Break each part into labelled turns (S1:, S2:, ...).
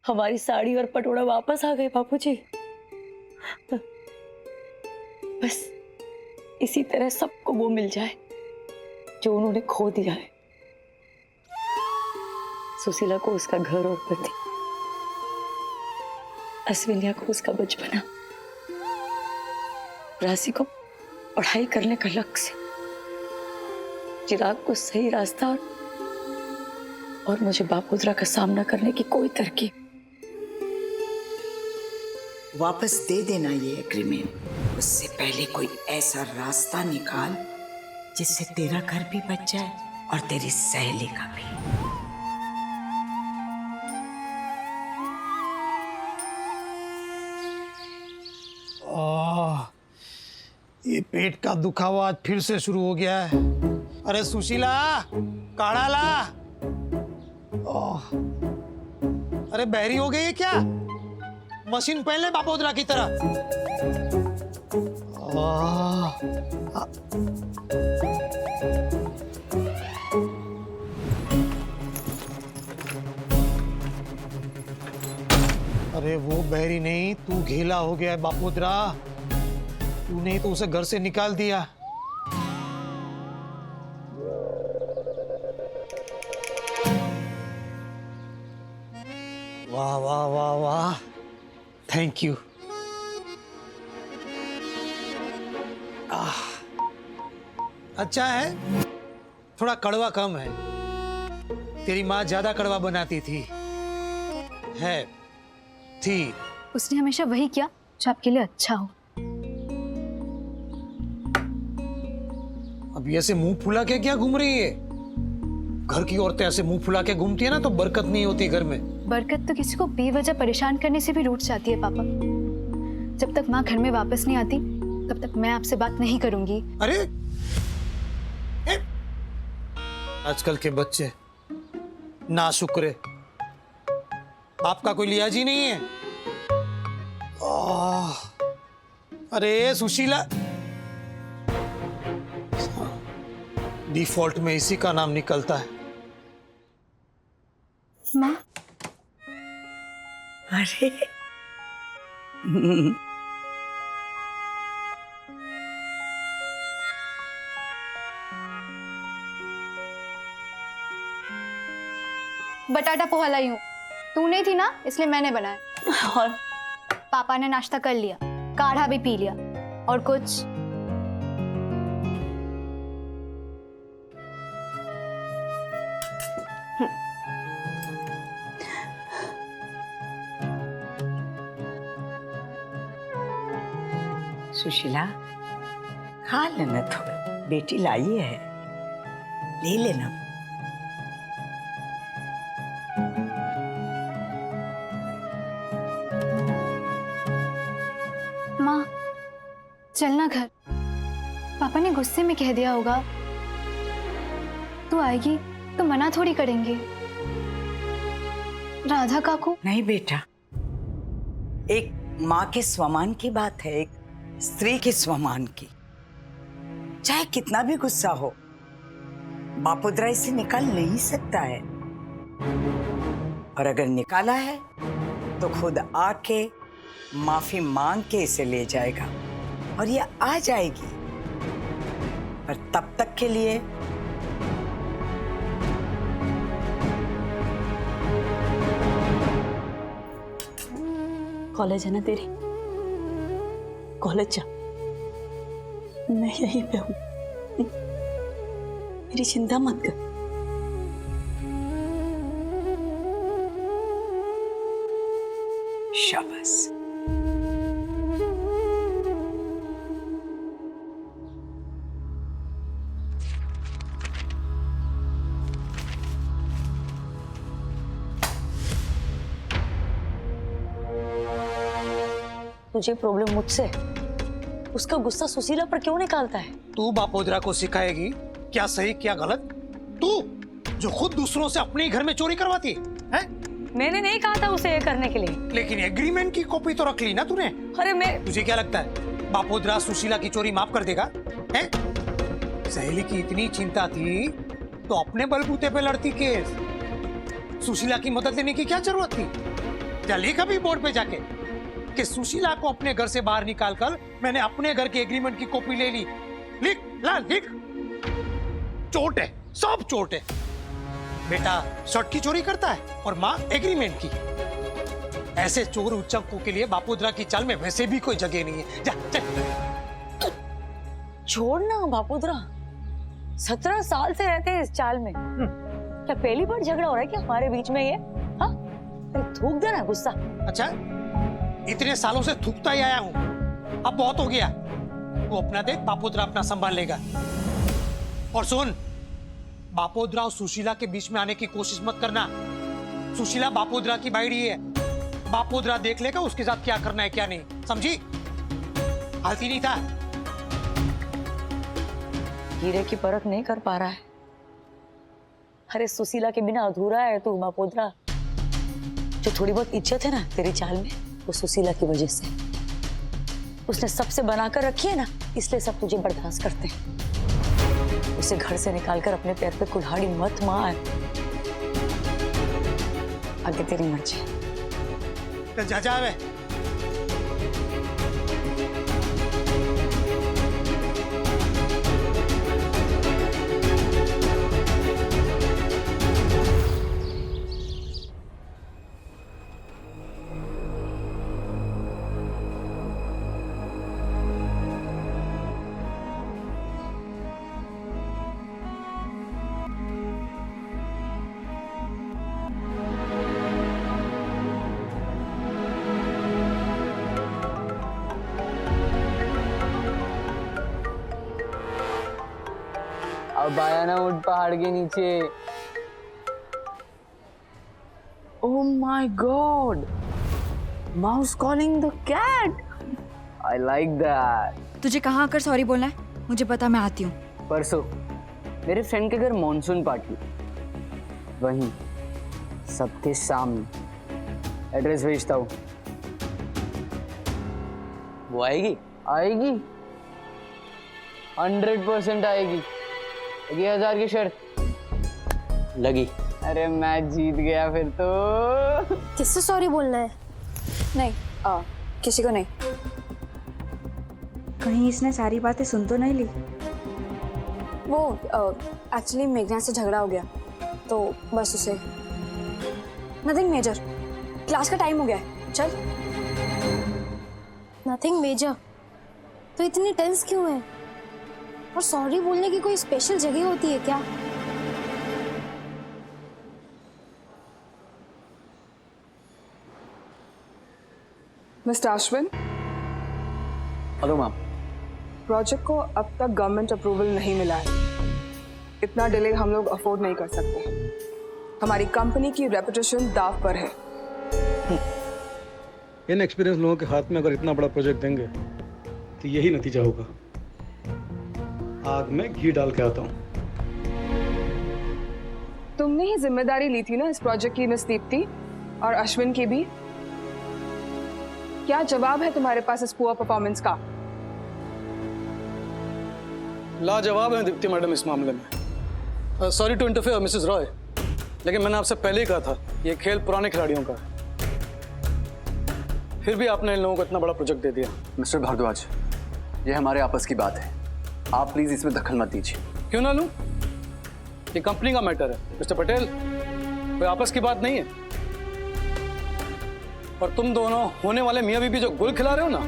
S1: हमारी साड़ी और पटोला वापस आ गए बापूजी। बस इसी तरह सबको वो मिल जाए जो उन्होंने खो दिया है। सुशीला को उसका घर और पति, अश्विनिया को उसका बचपना, राशि को पढ़ाई करने का लक्ष्य, चिराग को सही रास्ता और मुझे बापोद्रा का सामना करने की कोई तरकीब।
S2: वापस दे देना ये एग्रीमेंट। उससे पहले कोई ऐसा रास्ता निकाल जिससे तेरा घर भी बच जाए और तेरी सहेली का भी।
S3: ये पेट का दुखावा आज फिर से शुरू हो गया है। अरे सुशीला, काढ़ा ला। अरे बहरी हो गई है क्या? मशीन पहन ले बापोद्रा की तरह। अरे वो बहरी नहीं, तू घेला हो गया है बापोद्रा। तूने ही तो उसे घर से निकाल दिया। वाह वाह वाह वाह, थैंक यू। अच्छा है, थोड़ा कड़वा कम है। तेरी माँ ज्यादा कड़वा बनाती थी। है थी।
S4: उसने हमेशा वही किया जो आपके लिए अच्छा हो।
S3: अब ऐसे मुंह फुला के क्या घूम रही है? घर की औरतें ऐसे मुंह फुला के घूमती है ना तो बरकत नहीं होती घर में। बरकत
S4: तो किसी को बेवजह परेशान करने से भी रूठ जाती है पापा। जब तक माँ घर में वापस नहीं आती तब तक मैं आपसे बात नहीं करूंगी।
S3: अरे आजकल के बच्चे ना शुक्र, आपका कोई लिहाज ही नहीं है। अरे सुशीला, डिफॉल्ट में इसी का नाम निकलता है।
S4: माँ,
S2: अरे
S4: बटाटा पोहा लाई हूँ। तू नहीं थी ना, इसलिए मैंने बनाया। और पापा ने नाश्ता कर लिया, काढ़ा भी पी लिया। और कुछ
S2: सुशीला, खा लेना थोड़ा, बेटी लाई है, ले लेना।
S4: माँ, चलना घर। पापा ने गुस्से में कह दिया होगा। तू आएगी तो मना थोड़ी करेंगे। राधा काकू।
S2: नहीं बेटा, एक माँ के स्वमान की बात है, एक स्त्री के स्वमान की। चाहे कितना भी गुस्सा हो, बापोद्रा इसे निकाल नहीं सकता है। और अगर निकाला है तो खुद आके माफी मांग के इसे ले जाएगा और ये आ जाएगी। पर तब तक के लिए
S1: कॉलेज है ना तेरी, कॉलेज जा। मैं यहीं पे हूँ, मेरी चिंता मत कर।
S2: शाबाश।
S1: तुझे प्रॉब्लम मुझसे, उसका गुस्सा सुशीला पर क्यों निकालता है?
S3: तू बापोद्रा को सिखाएगी क्या सही क्या गलत? तू जो खुद दूसरों से अपने ही घर में चोरी करवाती है?
S1: मैंने नहीं कहा था उसे ये करने के लिए।
S3: लेकिन एग्रीमेंट की कॉपी तो रख ली ना तूने।
S1: अरे मैं,
S3: तुझे क्या लगता है बापोद्रा सुशीला की चोरी माफ कर देगा? हैं? सहेली की इतनी चिंता थी तो अपने बलबूते पे लड़ती केस। सुशीला की मदद लेने की क्या जरूरत थी? क्या लिखा भी बोर्ड पे जाके कि सुशीला को अपने घर से बाहर निकालकर मैंने अपने घर के एग्रीमेंट की कॉपी ले ली? लिख ला लिख। चोट है, सब चोट है। बेटा शर्ट की चोरी करता है और माँ एग्रीमेंट की। ऐसे चोर उच्चकों के लिए बापूद्रा की चाल में वैसे भी कोई जगह नहीं है। जा चल।
S1: छोड़ना बापूद्रा, 17 साल से रहते हैं इस चाल में। क्या पहली बार झगड़ा हो रहा है क्या हमारे बीच में ये? हाँ, थूक देना गुस्सा।
S3: अच्छा, इतने सालों से थूकता ही आया हूं, अब बहुत हो गया। वो अपना देख, बापूद्रा अपना संभाल लेगा। और सुन, बापोद्रा और सुशीला के बीच में आने की कोशिश मत करना। सुशीला बापोद्रा की बाइडी है, बापोद्रा देख लेगा उसके साथ क्या करना है क्या नहीं, समझी? हालती नहीं था।
S1: हीरे की परख नहीं कर पा रहा है। अरे सुशीला के बिना अधूरा है तू बापोद्रा। जो थोड़ी बहुत इज्जत है ना तेरी चाल में, वो सुशीला की वजह से। उसने सबसे बनाकर रखी है ना, इसलिए सब तुझे बर्दाश्त करते हैं। उसे घर से निकालकर अपने पैर पे कुल्हाड़ी मत मार। आगे तेरी मर्जी।
S3: जा जा वे।
S5: अब आया ना ऊंट पहाड़ के नीचे।
S1: Oh my God! Mouse calling the cat.
S5: I like that.
S6: तुझे कहाँ आकर सॉरी बोलना है? मुझे पता, मैं आती हूँ।
S5: परसों मेरे फ्रेंड के घर मॉनसून पार्टी, वहीं सबके सामने। एड्रेस भेजता हूँ।
S7: वो आएगी?
S5: आएगी, 100% आएगी। 1000 की शर्त
S7: लगी।
S5: अरे मैं जीत गया फिर तो।
S4: किससे सॉरी बोलना है? नहीं, किसी को नहीं।
S6: कहीं इसने सारी बातें सुन तो नहीं ली?
S4: वो एक्चुअली मेघना से झगड़ा हो गया, तो बस उसे। Nothing major. क्लास का टाइम हो गया है, चल। Nothing major. तो इतनी टेंस क्यों है? और सॉरी बोलने की कोई स्पेशल जगह होती है क्या?
S8: Mister Ashwin,
S7: hello ma'am.
S8: Project को अब तक गवर्नमेंट अप्रूवल नहीं मिला है। इतना डिले हम लोग अफोर्ड नहीं कर सकते। हमारी कंपनी की रेपुटेशन दाव पर है।
S9: इन एक्सपीरियंस लोगों के हाथ में अगर इतना बड़ा प्रोजेक्ट देंगे तो यही नतीजा होगा। आग में घी डाल के आता हूँ।
S8: तुमने ही जिम्मेदारी ली थी ना इस प्रोजेक्ट की, मिस दीप्ति और अश्विन की भी। क्या जवाब है तुम्हारे पास इस पुअर परफॉर्मेंस का?
S9: लाजवाब है दीप्ति मैडम इस मामले में। Sorry to interfere Mrs Roy, लेकिन मैंने आपसे पहले ही कहा था ये खेल पुराने खिलाड़ियों का है। फिर भी आपने इन लोगों को इतना बड़ा प्रोजेक्ट दे दिया।
S7: मिस्टर भारद्वाज, ये हमारे आपस की बात है, आप प्लीज इसमें दखल मत दीजिए।
S9: क्यों ना लूं? ये कंपनी का मैटर है मिस्टर पटेल, कोई आपस की बात नहीं है। और तुम दोनों होने वाले मियां बीबी जो गुल खिला रहे हो ना,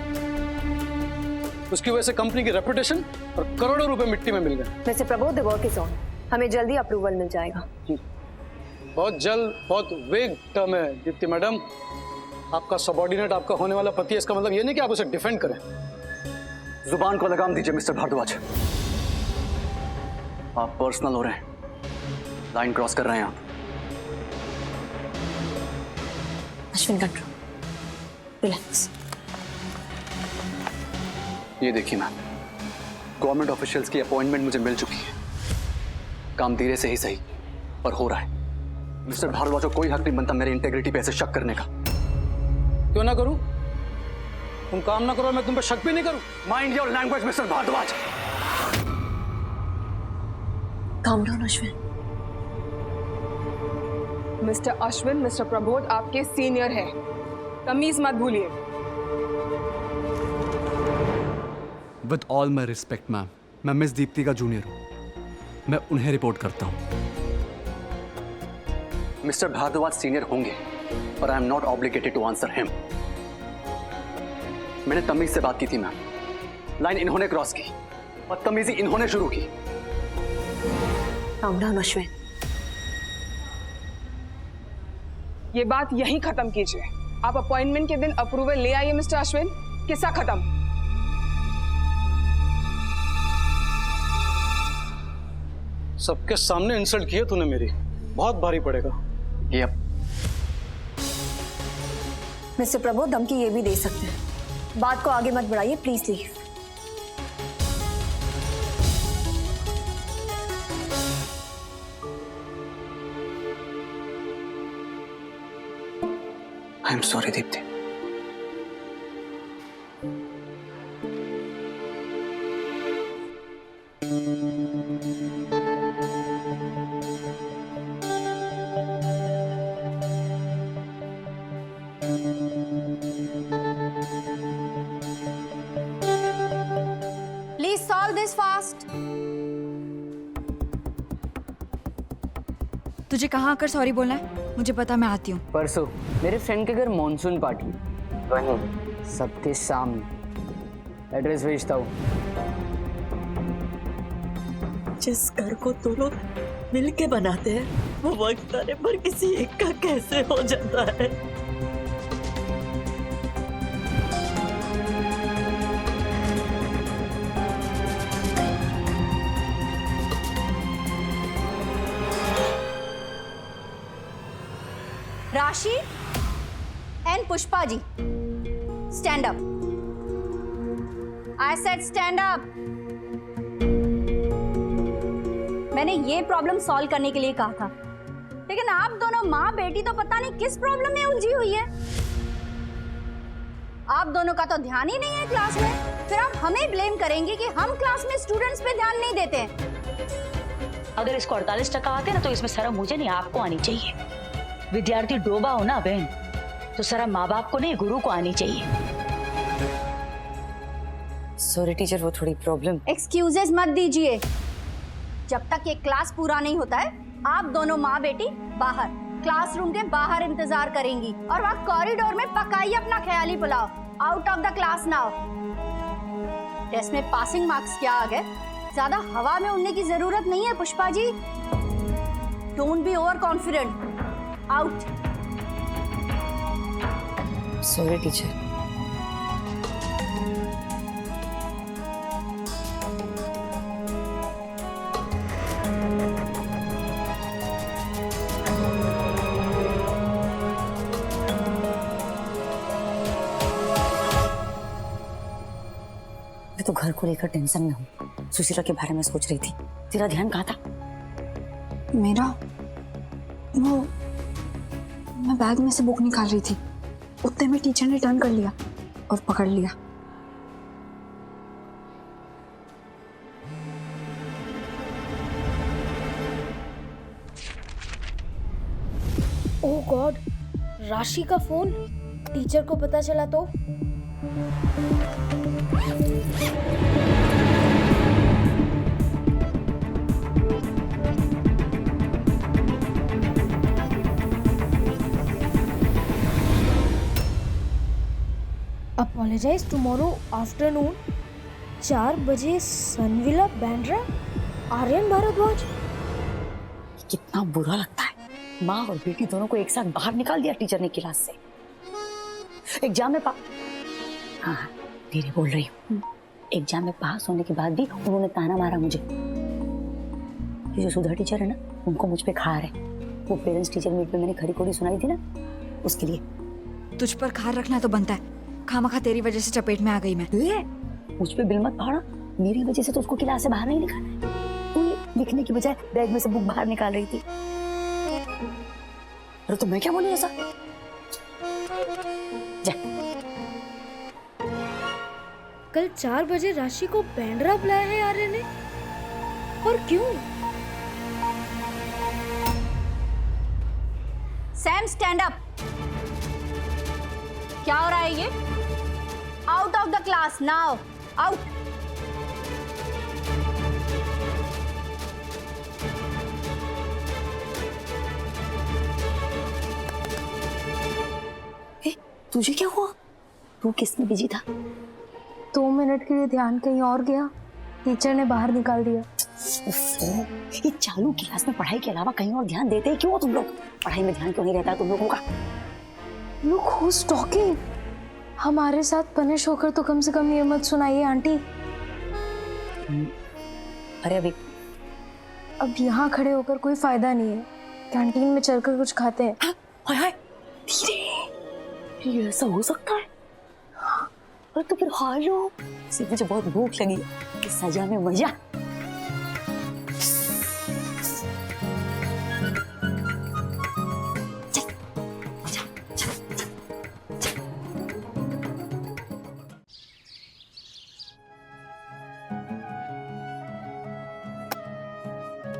S9: उसकी वजह से कंपनी की रेपुटेशन और करोड़ों रुपए मिट्टी में मिल गए।
S10: वैसे Prabodh the work is on, हमें जल्दी अप्रूवल मिल जाएगा।
S9: बहुत जल्द, बहुत वेग टर्म है दीप्ति मैडम। आपका सबॉर्डिनेट आपका होने वाला पति है, इसका मतलब ये नहीं कि आप उसे डिफेंड करें।
S7: जुबान को लगाम दीजिए मिस्टर भारद्वाज, आप पर्सनल हो रहे हैं, लाइन क्रॉस कर रहे हैं आप।
S1: Ashwin control, relax.
S7: ये देखिए मैम, गवर्नमेंट ऑफिशियल्स की अपॉइंटमेंट मुझे मिल चुकी है। काम धीरे से ही सही पर हो रहा है। मिस्टर भारद्वाज को कोई हक नहीं बनता मेरी इंटेग्रिटी पे ऐसे शक करने का।
S9: क्यों ना करूं? तुम काम ना करो, मैं तुम पे शक भी नहीं करूं।
S7: Mind your language mister Bhardwaj.
S1: Calm down Ashwin.
S8: Mister Ashwin, mister Prabodh आपके सीनियर हैं, तमीज मत भूलिए।
S7: With all my respect ma'am, मैं मिस दीप्ति का जूनियर हूँ, मैं उन्हें रिपोर्ट करता हूँ। मिस्टर भारद्वाज सीनियर होंगे पर I am not obligated to answer him. मैंने तमीज से बात की थी मैम, लाइन इन्होंने क्रॉस की, बदतमीजी इन्होंने शुरू की।
S10: काम डाउन अश्विन।
S8: ये बात यहीं खत्म कीजिए। आप अपॉइंटमेंट के दिन अप्रूवल ले आइए मिस्टर अश्विन, किस्सा खत्म।
S9: सबके सामने इंसल्ट किया तूने मेरी, बहुत भारी पड़ेगा।
S7: ये अब
S10: मिस्टर प्रभु धमकी ये भी दे सकते हैं, बात को आगे मत बढ़ाइए, please leave.
S7: I am sorry Deepti.
S10: Please solve this fast.
S6: तुझे कहाँ आकर सॉरी बोलना है? मुझे पता, मैं आती हूँ।
S5: परसों मेरे फ्रेंड के घर मॉनसून पार्टी, वहीं सबके सामने। एड्रेस भेजता हूँ।
S1: जिस घर को दो लोग मिलके बनाते हैं वो वक्त आने पर किसी एक का कैसे हो जाता है।
S11: Rashi and Pushpa ji, stand up. I said stand up. मैंने ये प्रॉब्लम सॉल्व करने के लिए कहा था, लेकिन आप दोनों माँ बेटी तो पता नहीं किस प्रॉब्लम में उलझी हुई है। आप दोनों का तो ध्यान ही नहीं है क्लास में, फिर आप हमें ब्लेम करेंगे कि हम क्लास में स्टूडेंट्स पे ध्यान नहीं देते हैं।
S1: अगर इसको 48% आते ना तो इसमें शर्म मुझे नहीं आपको आनी चाहिए। विद्यार्थी डोबा हो ना बहन, तो शर्म माँ बाप को नहीं गुरु को आनी चाहिए। सॉरी टीचर, वो थोड़ी प्रॉब्लम।
S11: एक्सक्यूजेस मत दीजिए। जब तक ये क्लास पूरा नहीं होता है आप दोनों माँ बेटी बाहर क्लासरूम के बाहर इंतजार करेंगी, और वहाँ कॉरिडोर में पकाइए अपना ख्याली पुलाव। Out of the class now. Test में पासिंग मार्क्स क्या आ गए, ज्यादा हवा में उड़ने की जरूरत नहीं है Pushpa ji. Don't be over confident. Out.
S1: Sorry teacher. मैं तो घर को लेकर टेंशन में हूँ। सुशीला के बारे में सोच रही थी। तेरा ध्यान कहाँ था?
S4: मेरा वो, मैं बैग में से बुक निकाल रही थी, उतने में टीचर ने टर्न कर लिया और पकड़ लिया।
S12: ओह गॉड, राशि का फोन। टीचर को पता चला तो? अपोलोजाइज टुमारो आफ्टरनून 4 बजे सनविला बैंड्रा, आर्यन भारद्वाज।
S1: कितना बुरा लगता है, माँ और बेटी दोनों को एक साथ बाहर निकाल दिया टीचर ने क्लास से। एग्जाम में हाँ धीरे बोल रही हूँ। एग्जाम में पास होने के बाद भी उन्होंने ताना मारा मुझे। ये जो सुधा टीचर है ना, उनको मुझ पे खार है। वो पेरेंट्स टीचर मीट पे मैंने खरी खोड़ी सुनाई थी ना, उसके लिए।
S6: तुझ पर खार रखना तो बनता है। खामखा तेरी वजह से चपेट में आ गई मैं।
S1: मुझ पे बिल मत फाड़ा। मेरी वजह से तो उसको क्लास से बाहर नहीं निकाला है। तू लिखने की बजाय बैग में से बुक बाहर निकाल रही थी। अरे तो मैं क्या बोलूं ऐसा? जा।
S12: कल 4 बजे राशि को बैंड्रा बुलाया है आर्यन ने, और क्यों?
S11: Stand up. क्या हो रहा है ये? Out of the class now, out.
S1: तुझे क्या हुआ? तू किसमें बिजी था?
S12: 2 मिनट के लिए ध्यान कहीं और गया, टीचर ने बाहर निकाल दिया।
S1: ये चालू क्लास में पढ़ाई के अलावा कहीं और ध्यान देते क्यों हो तुम लोग? पढ़ाई में ध्यान क्यों नहीं रहता तुम लोगों का?
S12: Look who's talking. हमारे साथ पनिश होकर तो कम से कम ये मत सुनाइए आंटी।
S1: अरे अभी
S12: अब यहाँ खड़े होकर कोई फायदा नहीं है, कैंटीन में चलकर कुछ खाते हैं।
S1: हाय हाय, धीरे, ये ऐसा हो सकता है? अरे तो फिर खा लो, सिर्फ मुझे बहुत भूख लगी है, इस सजा में मजा।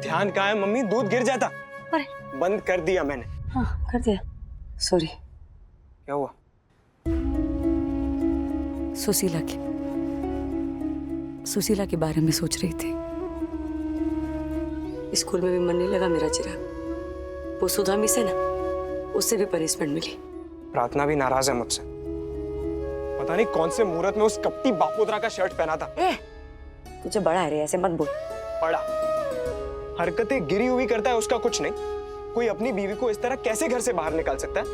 S13: ध्यान कहाँ है मम्मी? दूध गिर जाता।
S1: अरे
S13: बंद कर दिया मैंने।
S1: हाँ कर दिया, सॉरी।
S13: क्या हुआ?
S1: सुशीला के बारे में सोच रही थी। स्कूल में भी मन नहीं लगा मेरा चिराग। वो सुधा मिस है ना, उससे भी पनिशमेंट मिली।
S13: प्रार्थना भी नाराज है मुझसे। पता नहीं कौन से मुहूर्त में उस कपटी बापोदरा का शर्ट पहना था।
S1: तुझे बड़ा है रे, ऐसे मत बोल।
S13: बड़ा हरकतें गिरी हुई करता है उसका कुछ नहीं। कोई अपनी बीवी को इस तरह कैसे घर से बाहर निकाल सकता है?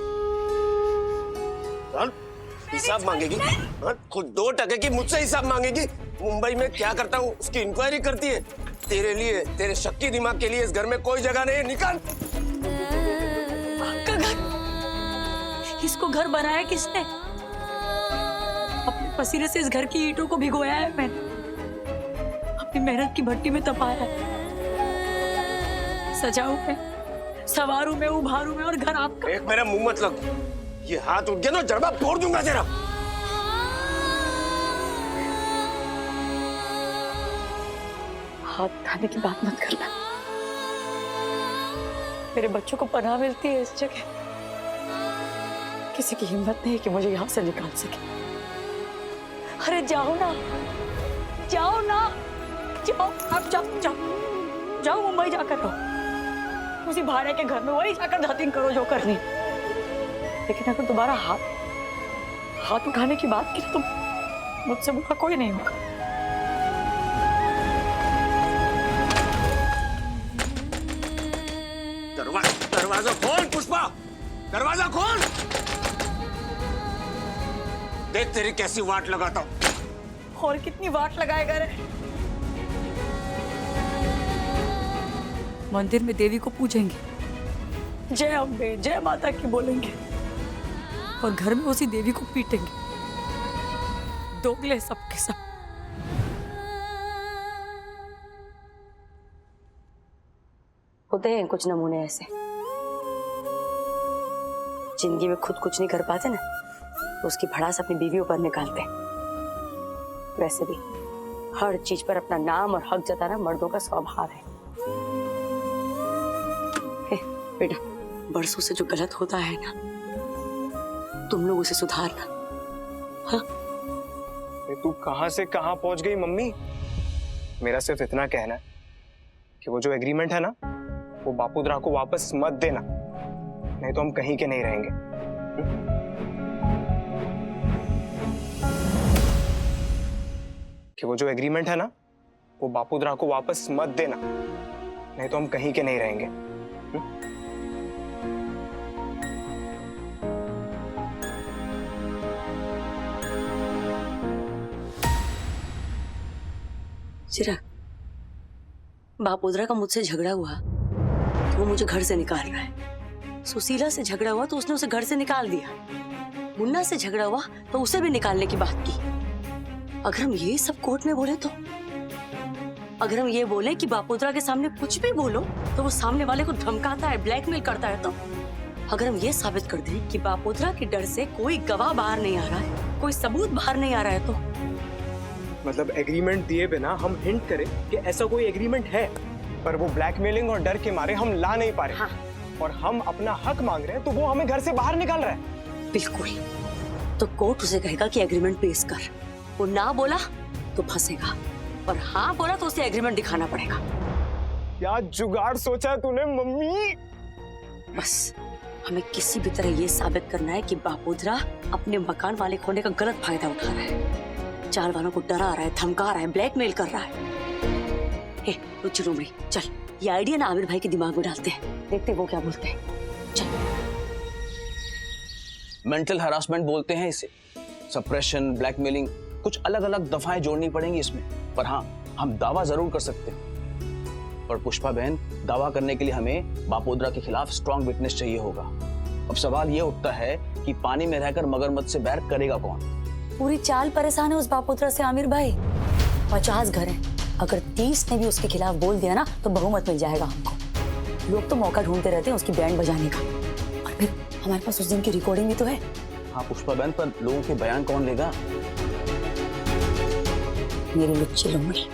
S14: हिसाब मांगेगी? खुद 2 टके की मुझसे हिसाब मांगेगी? मुंबई में क्या करता हूँ उसकी इंक्वायरी करती है। तेरे लिए, तेरे शक्की दिमाग के लिए इस घर में कोई जगह नहीं है, निकाल।
S1: इसको घर बनाया किसने? अपने पसीने से इस घर की ईंटों को भिगोया है मैंने, अपनी मेहनत की भट्टी में तपाया है। सजाऊं मैं, सवारूं मैं, उभारूं मैं, और घर आपका।
S14: एक मेरा मुंह मत लग, ये हाथ उठ गया ना जड़बा फोड़ दूंगा तेरा।
S1: हाथ उठाने की बात मत करना। मेरे बच्चों को पनाह मिलती है इस जगह। किसी की हिम्मत नहीं है कि मुझे यहाँ से निकाल सके। अरे जाओ ना, जाओ ना, जाओ, आप जाओ, जाओ, जाओ मुंबई जाकर रहो। उसी भाड़े के घर में वही जाकर धतिंग करो जो करनी। लेकिन अगर दोबारा हाथ उठाने की बात की तो मुझसे बुरा कोई नहीं होगा।
S14: दरवाजा खोल पुष्पा, दरवाजा खोल। देख तेरी कैसी वाट लगाता हूं।
S1: और कितनी वाट लगाएगा रे? मंदिर में देवी को पूजेंगे, जय अम्बे, जय माता की बोलेंगे, और घर में उसी देवी को पीटेंगे। दोगले सबके सब। होते हैं कुछ नमूने ऐसे, जिंदगी में खुद कुछ नहीं कर पाते ना, तो उसकी भड़ास अपनी बीवियों पर निकालते हैं। वैसे भी हर चीज पर अपना नाम और हक जताना मर्दों का स्वभाव है। बेटा, बरसों से जो गलत होता है ना, तुम लोग उसे सुधारना। हाँ?
S13: तू कहां से कहां पहुंच गई मम्मी? मेरा सिर्फ इतना कहना है कि वो जो एग्रीमेंट है ना, वो बापूदरा को वापस मत देना, नहीं तो हम कहीं के नहीं रहेंगे। कि वो जो एग्रीमेंट है ना, वो बापूदरा को वापस मत देना, नहीं तो हम कहीं के नहीं रहेंगे।
S1: चिराग, बापोदरा का मुझसे झगड़ा हुआ तो वो मुझे घर से निकाल रहा है। सुशीला से झगड़ा हुआ तो उसने उसे घर से निकाल दिया। मुन्ना से झगड़ा हुआ तो उसे भी निकालने की बात की। अगर हम ये सब कोर्ट में बोले तो, अगर हम ये बोले कि बापोदरा के सामने कुछ भी बोलो तो वो सामने वाले को धमकाता है, ब्लैकमेल करता है, तो अगर हम ये साबित कर दें कि बापोदरा के डर से कोई गवाह बाहर नहीं आ रहा है, कोई सबूत बाहर नहीं आ रहा है, तो
S13: मतलब एग्रीमेंट दिए बिना हम हिंट करें कि ऐसा कोई एग्रीमेंट है, पर वो ब्लैकमेलिंग और डर के मारे हम ला नहीं पा रहे।
S1: हाँ,
S13: और हम अपना हक मांग रहे हैं तो वो हमें घर से बाहर निकाल रहा है।
S1: बिल्कुल। तो कोर्ट उसे कहेगा कि एग्रीमेंट पेश कर। वो ना बोला तो फंसेगा, और हाँ बोला तो उसे एग्रीमेंट दिखाना पड़ेगा।
S13: क्या जुगाड़ सोचा है तूने मम्मी?
S1: बस हमें किसी भी तरह ये साबित करना है कि बापोद्रा अपने मकान वाले खोने का गलत फायदा उठा रहा है, चाल वालों को डरा रहा है, धमका रहा है, ब्लैकमेल कर रहा है। हे रुचि डोमरी, चल ये आइडिया ना आमिर भाई के दिमाग में डालते हैं, देखते वो क्या बोलते हैं। चल।
S15: मेंटल हरासमेंट बोलते हैं इसे, सप्रेशन, ब्लैकमेलिंग, कुछ अलग अलग दफाएं जोड़नी पड़ेंगी इसमें। पर हाँ, हम दावा जरूर कर सकते हैं। पर पुष्पा बहन, दावा करने के लिए हमें बापोद्रा के खिलाफ स्ट्रॉन्ग विटनेस चाहिए होगा। अब सवाल ये उठता है कि पानी में रहकर मगरमच्छ से बैर करेगा कौन?
S1: पूरी चाल परेशान है उस बापोद्रा से आमिर भाई। 50 घर हैं, अगर 30 ने भी उसके खिलाफ बोल दिया ना तो बहुमत मिल जाएगा हमको। लोग तो मौका ढूंढते रहते हैं उसकी बैंड बजाने का, और फिर हमारे पास उस दिन की रिकॉर्डिंग भी तो है।
S15: हाँ पुष्पा बहन, पर लोगों के बयान कौन लेगा?
S1: मेरी लुच्ची लोमड़ी।